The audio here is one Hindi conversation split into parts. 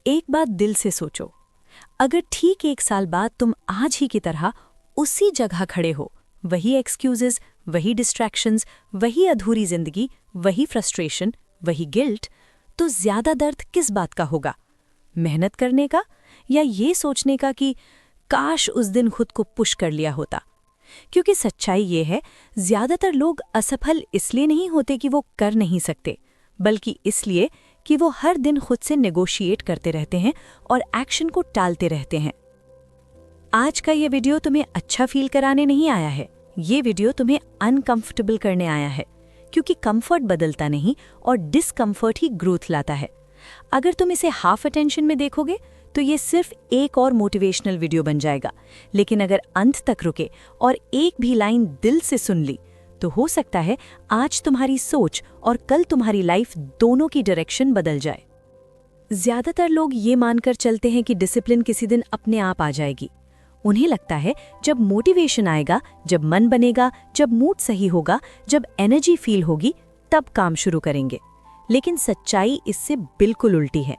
एक बात दिल से सोचो, अगर ठीक 1 साल बाद तुम आज ही की तरह उसी जगह खड़े हो, वही एक्सक्यूजेस, वही डिस्ट्रैक्शंस, वही अधूरी जिंदगी, वही फ्रस्ट्रेशन, वही गिल्ट, तो ज्यादा दर्द किस बात का होगा? मेहनत करने का या ये सोचने का कि काश उस दिन खुद को पुश कर लिया होता? क्योंकि सच्चाई ये है, ज्यादातर लोग असफल इसलिए नहीं होते कि वो कर नहीं सकते, बल्कि इसलिए कि वो हर दिन खुद से नेगोशिएट करते रहते हैं और एक्शन को टालते रहते हैं। आज का ये वीडियो तुम्हें अच्छा फील कराने नहीं आया है, ये वीडियो तुम्हें अनकंफर्टेबल करने आया है, क्योंकि कंफर्ट बदलता नहीं और डिसकंफर्ट ही ग्रोथ लाता है। अगर तुम इसे हाफ अटेंशन में देखोगे तो ये सिर्फ एक और मोटिवेशनल वीडियो बन जाएगा, लेकिन अगर अंत तक रुके और एक भी लाइन दिल से सुन ली तो हो सकता है आज तुम्हारी सोच और कल तुम्हारी लाइफ दोनों की डायरेक्शन बदल जाए। ज्यादातर लोग ये मानकर चलते हैं कि डिसिप्लिन किसी दिन अपने आप आ जाएगी। उन्हें लगता है जब मोटिवेशन आएगा, जब मन बनेगा, जब मूड सही होगा, जब एनर्जी फील होगी, तब काम शुरू करेंगे। लेकिन सच्चाई इससे बिल्कुल उल्टी है।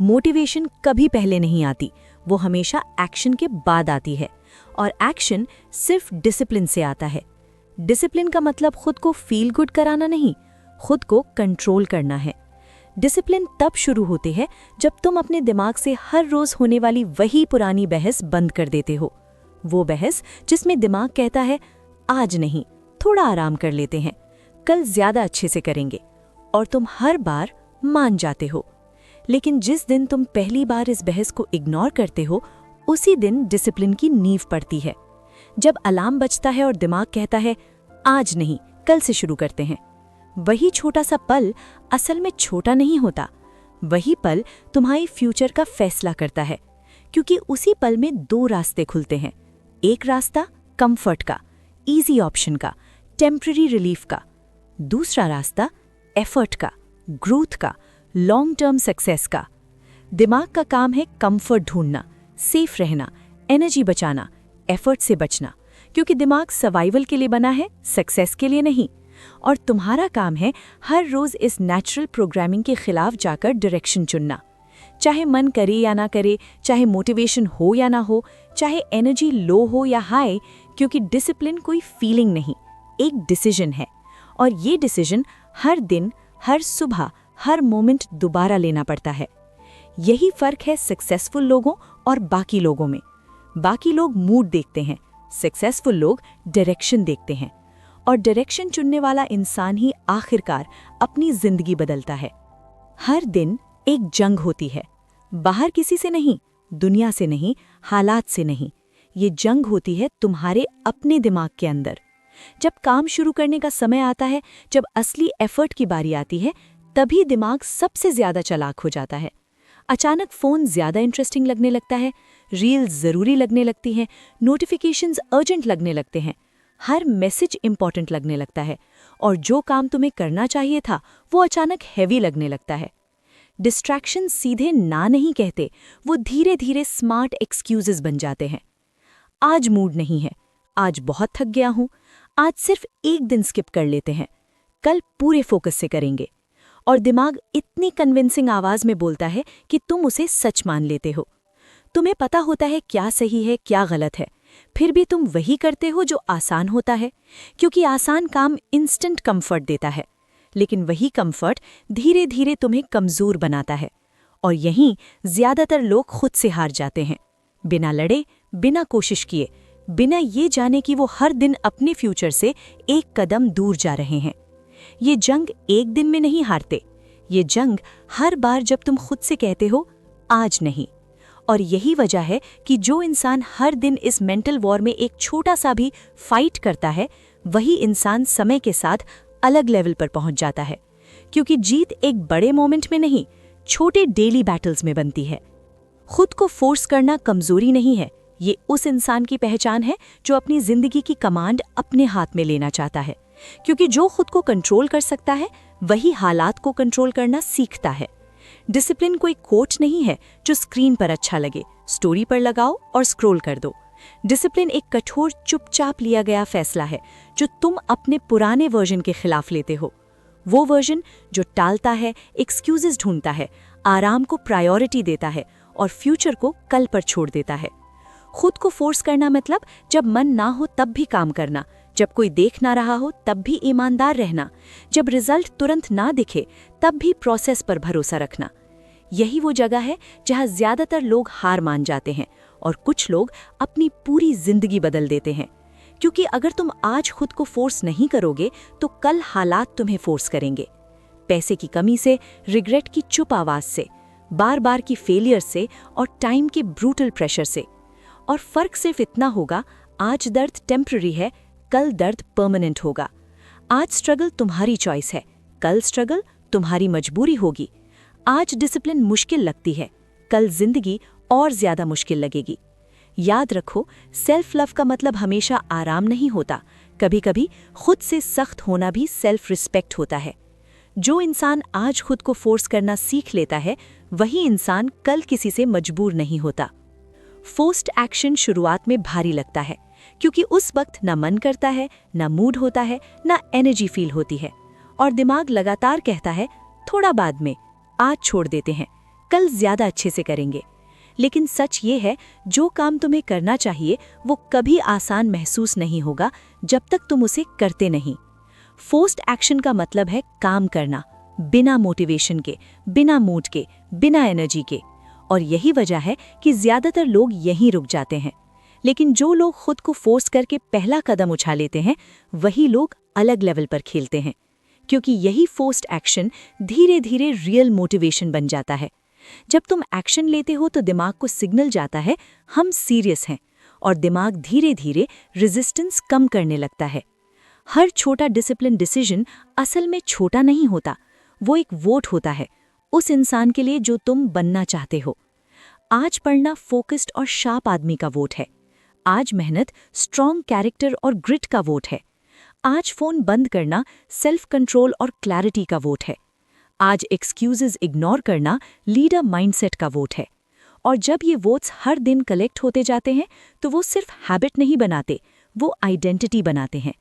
मोटिवेशन कभी पहले नहीं आती, वो हमेशा एक्शन के बाद आती है, और एक्शन सिर्फ डिसिप्लिन से आता है। डिसिप्लिन का मतलब खुद को फील गुड कराना नहीं, खुद को कंट्रोल करना है। डिसिप्लिन तब शुरू होते हैं जब तुम अपने दिमाग से हर रोज होने वाली वही पुरानी बहस बंद कर देते हो। वो बहस जिसमें दिमाग कहता है आज नहीं, थोड़ा आराम कर लेते हैं, कल ज्यादा अच्छे से करेंगे, और तुम हर बार मान जाते हो। लेकिन जिस दिन तुम पहली बार इस बहस को इग्नोर करते हो, उसी दिन डिसिप्लिन की नींव पड़ती है। जब अलार्म बजता है और दिमाग कहता है आज नहीं, कल से शुरू करते हैं, वही छोटा सा पल असल में छोटा नहीं होता। वही पल तुम्हारी फ्यूचर का फैसला करता है, क्योंकि उसी पल में 2 रास्ते खुलते हैं। एक रास्ता कंफर्ट का, इजी ऑप्शन का, टेम्पररी रिलीफ का। दूसरा रास्ता एफर्ट का, ग्रोथ का, लॉन्ग टर्म सक्सेस का। दिमाग का काम है कंफर्ट ढूंढना, सेफ रहना, एनर्जी बचाना, एफर्ट से बचना, क्योंकि दिमाग सर्वाइवल के लिए बना है, सक्सेस के लिए नहीं। और तुम्हारा काम है हर रोज इस नेचुरल प्रोग्रामिंग के खिलाफ जाकर डायरेक्शन चुनना, चाहे मन करे या ना करे, चाहे मोटिवेशन हो या ना हो, चाहे एनर्जी लो हो या हाई, क्योंकि डिसिप्लिन कोई फीलिंग नहीं, एक डिसीजन है। और ये डिसीजन हर दिन, हर सुबह, हर मोमेंट दोबारा लेना पड़ता है। यही फर्क है सक्सेसफुल लोगों और बाकी लोगों में। बाकी लोग मूड देखते हैं, सक्सेसफुल लोग डायरेक्शन देखते हैं, और डायरेक्शन चुनने वाला इंसान ही आखिरकार अपनी जिंदगी बदलता है। हर दिन एक जंग होती है, बाहर किसी से नहीं, दुनिया से नहीं, हालात से नहीं। ये जंग होती है तुम्हारे अपने दिमाग के अंदर। जब काम शुरू करने का समय आता है, जब असली एफर्ट की बारी आती है, तभी दिमाग सबसे ज्यादा चालाक हो जाता है। अचानक फोन ज्यादा इंटरेस्टिंग लगने लगता है, रील्स जरूरी लगने लगती हैं, नोटिफिकेशंस अर्जेंट लगने लगते हैं, हर मैसेज इंपॉर्टेंट लगने लगता है, और जो काम तुम्हें करना चाहिए था वो अचानक हैवी लगने लगता है। डिस्ट्रैक्शन सीधे ना नहीं कहते, वो धीरे धीरे स्मार्ट एक्सक्यूजेस बन जाते हैं। आज मूड नहीं है, आज बहुत थक गया हूं, आज सिर्फ एक दिन स्किप कर लेते हैं, कल पूरे फोकस से करेंगे। और दिमाग इतनी कन्विंसिंग आवाज में बोलता है कि तुम उसे सच मान लेते हो। तुम्हें पता होता है क्या सही है, क्या गलत है, फिर भी तुम वही करते हो जो आसान होता है, क्योंकि आसान काम इंस्टेंट कंफर्ट देता है। लेकिन वही कंफर्ट धीरे धीरे तुम्हें कमजोर बनाता है, और यहीं ज्यादातर लोग खुद से हार जाते हैं, बिना लड़े, बिना कोशिश किए, बिना ये जाने कि वो हर दिन अपने फ्यूचर से एक कदम दूर जा रहे हैं। ये जंग एक दिन में नहीं हारते, ये जंग हर बार जब तुम खुद से कहते हो आज नहीं। और यही वजह है कि जो इंसान हर दिन इस मेंटल वॉर में एक छोटा सा भी फाइट करता है, वही इंसान समय के साथ अलग लेवल पर पहुंच जाता है, क्योंकि जीत एक बड़े मोमेंट में नहीं, छोटे डेली बैटल्स में बनती है। खुद को फोर्स करना कमजोरी नहीं है, ये उस इंसान की पहचान है जो अपनी जिंदगी की कमांड अपने हाथ में लेना चाहता है, क्योंकि जो खुद को कंट्रोल कर सकता है वही हालात को कंट्रोल करना सीखता है। डिसिप्लिन कोई कोच नहीं है जो स्क्रीन पर अच्छा लगे, स्टोरी पर लगाओ और स्क्रॉल कर दो। डिसिप्लिन एक कठोर चुपचाप लिया गया फैसला है जो तुम अपने पुराने वर्जन के खिलाफ लेते हो। वो वर्जन जो टालता है, एक्सक्यूजेस ढूंढता है, आराम को प्रायोरिटी देता है और फ्यूचर को कल पर छोड़ देता है। खुद को फोर्स करना मतलब जब मन ना हो तब भी काम करना, जब कोई देख ना रहा हो तब भी ईमानदार रहना, जब रिजल्ट तुरंत ना दिखे तब भी प्रोसेस पर भरोसा रखना। यही वो जगह है जहां ज्यादातर लोग हार मान जाते हैं और कुछ लोग अपनी पूरी जिंदगी बदल देते हैं। क्योंकि अगर तुम आज खुद को फोर्स नहीं करोगे तो कल हालात तुम्हें फोर्स करेंगे। पैसे की कमी से, रिग्रेट की चुप आवाज से, बार बार की फेलियर से और टाइम के ब्रूटल प्रेशर से। और फर्क सिर्फ इतना होगा, आज दर्द टेम्पररी है, कल दर्द परमानेंट होगा। आज स्ट्रगल तुम्हारी चॉइस है, कल स्ट्रगल तुम्हारी मजबूरी होगी। आज डिसिप्लिन मुश्किल लगती है, कल जिंदगी और ज्यादा मुश्किल लगेगी। याद रखो, सेल्फ लव का मतलब हमेशा आराम नहीं होता, कभी कभी खुद से सख्त होना भी सेल्फ रिस्पेक्ट होता है। जो इंसान आज खुद को फोर्स करना सीख लेता है, वही इंसान कल किसी से मजबूर नहीं होता। फोर्स्ड एक्शन शुरुआत में भारी लगता है, क्योंकि उस वक्त ना मन करता है, ना मूड होता है, ना एनर्जी फील होती है, और दिमाग लगातार कहता है थोड़ा बाद में, आज छोड़ देते हैं, कल ज्यादा अच्छे से करेंगे। लेकिन सच ये है, जो काम तुम्हें करना चाहिए वो कभी आसान महसूस नहीं होगा जब तक तुम उसे करते नहीं। फोर्स्ड एक्शन का मतलब है काम करना, बिना मोटिवेशन के, बिना मूड के, बिना एनर्जी के। और यही वजह है कि ज्यादातर लोग यहीं रुक जाते हैं। लेकिन जो लोग खुद को फोर्स करके पहला कदम उठा लेते हैं, वही लोग अलग लेवल पर खेलते हैं। क्योंकि यही फोर्स्ड एक्शन धीरे धीरे रियल मोटिवेशन बन जाता है। जब तुम एक्शन लेते हो तो दिमाग को सिग्नल जाता है हम सीरियस हैं, और दिमाग धीरे धीरे रेजिस्टेंस कम करने लगता है। हर छोटा डिसिप्लिन डिसीजन असल में छोटा नहीं होता, वो एक वोट होता है उस इंसान के लिए जो तुम बनना चाहते हो। आज पढ़ना फोकस्ड और शार्प आदमी का वोट है। आज मेहनत स्ट्रॉन्ग कैरेक्टर और ग्रिट का वोट है। आज फोन बंद करना सेल्फ कंट्रोल और क्लैरिटी का वोट है। आज एक्सक्यूजेस इग्नोर करना लीडर माइंडसेट का वोट है। और जब ये वोट्स हर दिन कलेक्ट होते जाते हैं तो वो सिर्फ हैबिट नहीं बनाते, वो आइडेंटिटी बनाते हैं।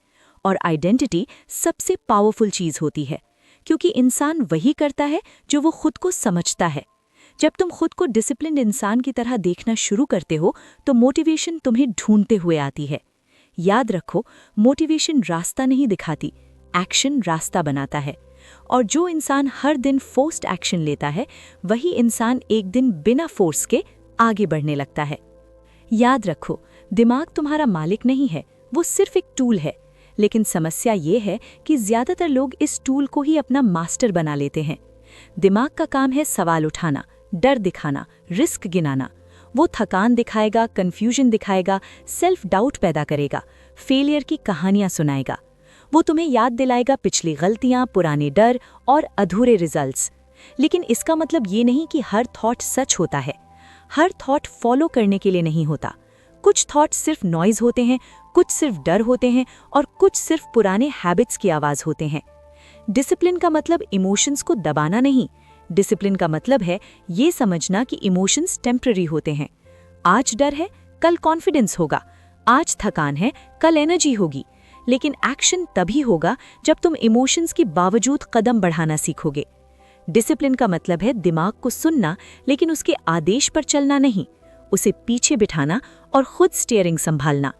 और आइडेंटिटी सबसे पावरफुल चीज़ होती है, क्योंकि इंसान वही करता है जो वो खुद को समझता है। जब तुम खुद को डिसिप्लिन्ड इंसान की तरह देखना शुरू करते हो तो मोटिवेशन तुम्हें ढूंढते हुए आती है। याद रखो, मोटिवेशन रास्ता नहीं दिखाती, एक्शन रास्ता बनाता है। और जो इंसान हर दिन फोर्स्ड एक्शन लेता है, वही इंसान एक दिन बिना फोर्स के आगे बढ़ने लगता है। याद रखो, दिमाग तुम्हारा मालिक नहीं है, वो सिर्फ एक टूल है। लेकिन समस्या ये है कि ज्यादातर लोग इस टूल को ही अपना मास्टर बना लेते हैं। दिमाग का काम है सवाल उठाना, डर दिखाना, रिस्क गिनाना। वो थकान दिखाएगा, कंफ्यूजन दिखाएगा, सेल्फ डाउट पैदा करेगा, फेलियर की कहानियां सुनाएगा। वो तुम्हें याद दिलाएगा पिछली गलतियां, पुराने डर और अधूरे रिजल्ट्स। लेकिन इसका मतलब ये नहीं कि हर थॉट सच होता है। हर थॉट फॉलो करने के लिए नहीं होता। कुछ थॉट सिर्फ नॉइज होते हैं, कुछ सिर्फ डर होते हैं और कुछ सिर्फ पुराने हैबिट्स की आवाज होते हैं। डिसिप्लिन का मतलब इमोशंस को दबाना नहीं। डिसिप्लिन का मतलब है ये समझना कि इमोशंस टेम्पररी होते हैं। आज डर है, कल कॉन्फिडेंस होगा। आज थकान है, कल एनर्जी होगी। लेकिन एक्शन तभी होगा जब तुम इमोशंस के बावजूद कदम बढ़ाना सीखोगे। डिसिप्लिन का मतलब है दिमाग को सुनना, लेकिन उसके आदेश पर चलना नहीं, उसे पीछे बिठाना और खुद स्टीयरिंग संभालना।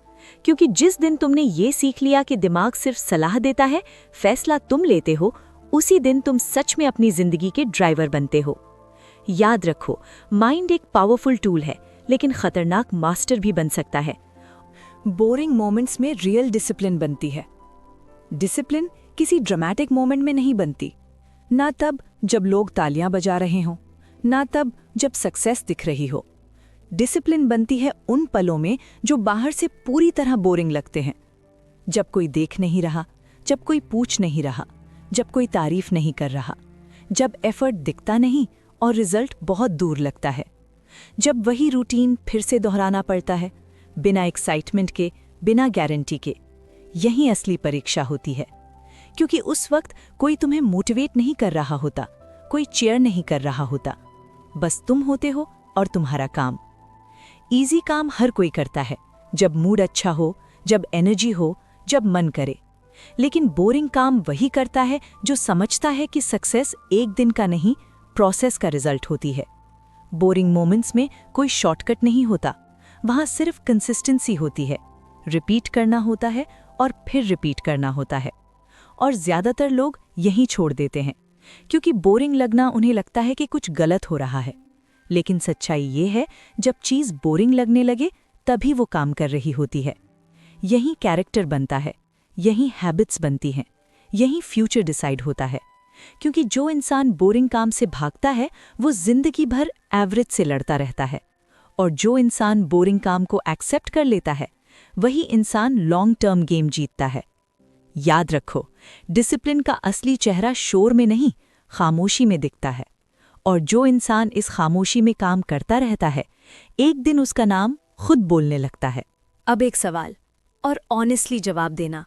क्योंकि जिस दिन तुमने ये सीख लिया कि दिमाग सिर्फ सलाह देता है, फैसला तुम लेते हो, उसी दिन तुम सच में अपनी जिंदगी के ड्राइवर बनते हो। याद रखो, माइंड एक पावरफुल टूल है, लेकिन खतरनाक मास्टर भी बन सकता है। बोरिंग मोमेंट्स में रियल डिसिप्लिन बनती है। डिसिप्लिन किसी ड्रामेटिक मोमेंट में नहीं बनती, ना तब जब लोग तालियां बजा रहे हों, ना तब जब सक्सेस दिख रही हो। डिसिप्लिन बनती है उन पलों में जो बाहर से पूरी तरह बोरिंग लगते हैं। जब कोई देख नहीं रहा, जब कोई पूछ नहीं रहा, जब कोई तारीफ नहीं कर रहा, जब एफर्ट दिखता नहीं और रिजल्ट बहुत दूर लगता है, जब वही रूटीन फिर से दोहराना पड़ता है, बिना एक्साइटमेंट के, बिना गारंटी के। यही असली परीक्षा होती है, क्योंकि उस वक्त कोई तुम्हें मोटिवेट नहीं कर रहा होता, कोई चेयर नहीं कर रहा होता, बस तुम होते हो और तुम्हारा काम। इजी काम हर कोई करता है, जब मूड अच्छा हो, जब एनर्जी हो, जब मन करे। लेकिन बोरिंग काम वही करता है जो समझता है कि सक्सेस एक दिन का नहीं, प्रोसेस का रिजल्ट होती है। बोरिंग मोमेंट्स में कोई शॉर्टकट नहीं होता, वहाँ सिर्फ कंसिस्टेंसी होती है, रिपीट करना होता है और फिर रिपीट करना होता है। और ज़्यादातर लोग यहीं छोड़ देते हैं, क्योंकि बोरिंग लगना उन्हें लगता है कि कुछ गलत हो रहा है। लेकिन सच्चाई ये है, जब चीज़ बोरिंग लगने लगे तभी वो काम कर रही होती है। यहीं कैरेक्टर बनता है, यहीं हैबिट्स बनती हैं, यहीं फ्यूचर डिसाइड होता है। क्योंकि जो इंसान बोरिंग काम से भागता है वो जिंदगी भर एवरेज से लड़ता रहता है, और जो इंसान बोरिंग काम को एक्सेप्ट कर लेता है वही इंसान लॉन्ग टर्म गेम जीतता है। याद रखो, डिसिप्लिन का असली चेहरा शोर में नहीं, खामोशी में दिखता है। और जो इंसान इस खामोशी में काम करता रहता है, एक दिन उसका नाम खुद बोलने लगता है। अब एक सवाल, और ऑनेस्टली जवाब देना।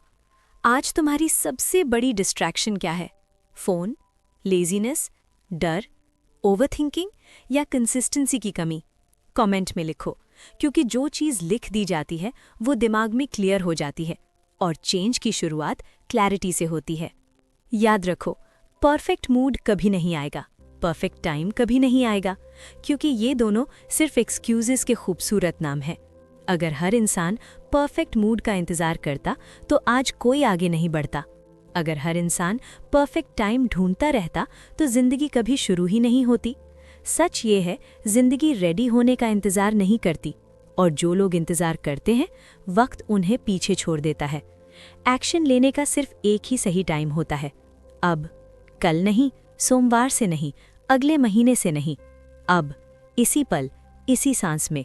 आज तुम्हारी सबसे बड़ी डिस्ट्रैक्शन क्या है? फ़ोन, लेज़ीनेस, डर, ओवरथिंकिंग या कंसिस्टेंसी की कमी? कमेंट में लिखो, क्योंकि जो चीज़ लिख दी जाती है वो दिमाग में क्लियर हो जाती है, और चेंज की शुरुआत क्लैरिटी से होती है। याद रखो, परफेक्ट मूड कभी नहीं आएगा, परफेक्ट टाइम कभी नहीं आएगा, क्योंकि ये दोनों सिर्फ एक्सक्यूजेस के खूबसूरत नाम हैं। अगर हर इंसान परफेक्ट मूड का इंतज़ार करता तो आज कोई आगे नहीं बढ़ता। अगर हर इंसान परफेक्ट टाइम ढूंढता रहता तो जिंदगी कभी शुरू ही नहीं होती। सच ये है, जिंदगी रेडी होने का इंतज़ार नहीं करती, और जो लोग इंतज़ार करते हैं वक्त उन्हें पीछे छोड़ देता है। एक्शन लेने का सिर्फ एक ही सही टाइम होता है, अब, कल नहीं, सोमवार से नहीं, अगले महीने से नहीं, अब, इसी पल, इसी सांस में।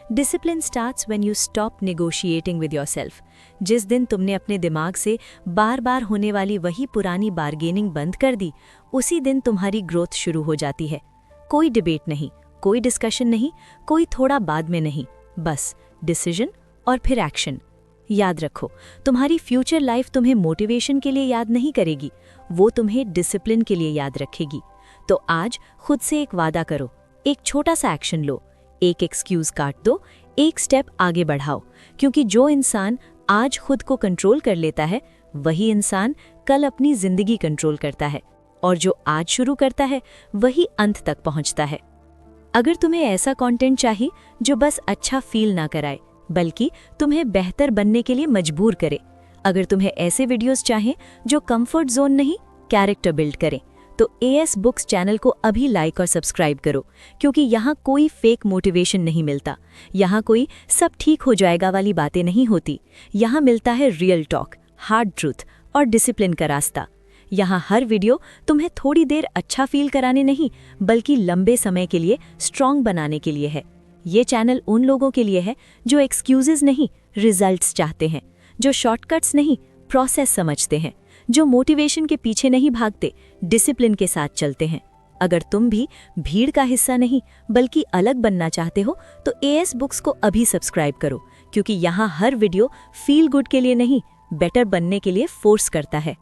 Discipline starts when you stop negotiating with yourself. जिस दिन तुमने अपने दिमाग से बार बार होने वाली वही पुरानी बार्गेनिंग बंद कर दी, उसी दिन तुम्हारी ग्रोथ शुरू हो जाती है। कोई डिबेट नहीं, कोई डिस्कशन नहीं, कोई थोड़ा बाद में नहीं, बस डिसीजन और फिर एक्शन। याद रखो, तुम्हारी फ्यूचर लाइफ तुम्हें मोटिवेशन के लिए याद नहीं करेगी, वो तुम्हें डिसिप्लिन के लिए याद रखेगी। तो आज खुद से एक वादा करो, एक छोटा सा एक्शन लो, एक एक्सक्यूज काट दो, एक स्टेप आगे बढ़ाओ, क्योंकि जो इंसान आज खुद को कंट्रोल कर लेता है वही इंसान कल अपनी जिंदगी कंट्रोल करता है, और जो आज शुरू करता है वही अंत तक पहुंचता है। अगर तुम्हें ऐसा कंटेंट चाहिए जो बस अच्छा फील ना कराए बल्कि तुम्हें बेहतर बनने के लिए मजबूर करे, अगर तुम्हें ऐसे वीडियोस चाहें जो कंफर्ट जोन नहीं कैरेक्टर बिल्ड करें, तो AS बुक्स चैनल को अभी लाइक और सब्सक्राइब करो, क्योंकि यहाँ कोई फेक मोटिवेशन नहीं मिलता, यहाँ कोई सब ठीक हो जाएगा वाली बातें नहीं होती। यहाँ मिलता है रियल टॉक, हार्ड ट्रूथ और डिसिप्लिन का रास्ता। यहाँ हर वीडियो तुम्हें थोड़ी देर अच्छा फील कराने नहीं बल्कि लंबे समय के लिए स्ट्रॉन्ग बनाने के लिए है। ये चैनल उन लोगों के लिए है जो एक्सक्यूजेस नहीं रिजल्ट्स चाहते हैं, जो शॉर्टकट्स नहीं प्रोसेस समझते हैं, जो मोटिवेशन के पीछे नहीं भागते, डिसिप्लिन के साथ चलते हैं। अगर तुम भी भीड़ का हिस्सा नहीं बल्कि अलग बनना चाहते हो तो AS बुक्स को अभी सब्सक्राइब करो, क्योंकि यहाँ हर वीडियो फील गुड के लिए नहीं बेटर बनने के लिए फोर्स करता है।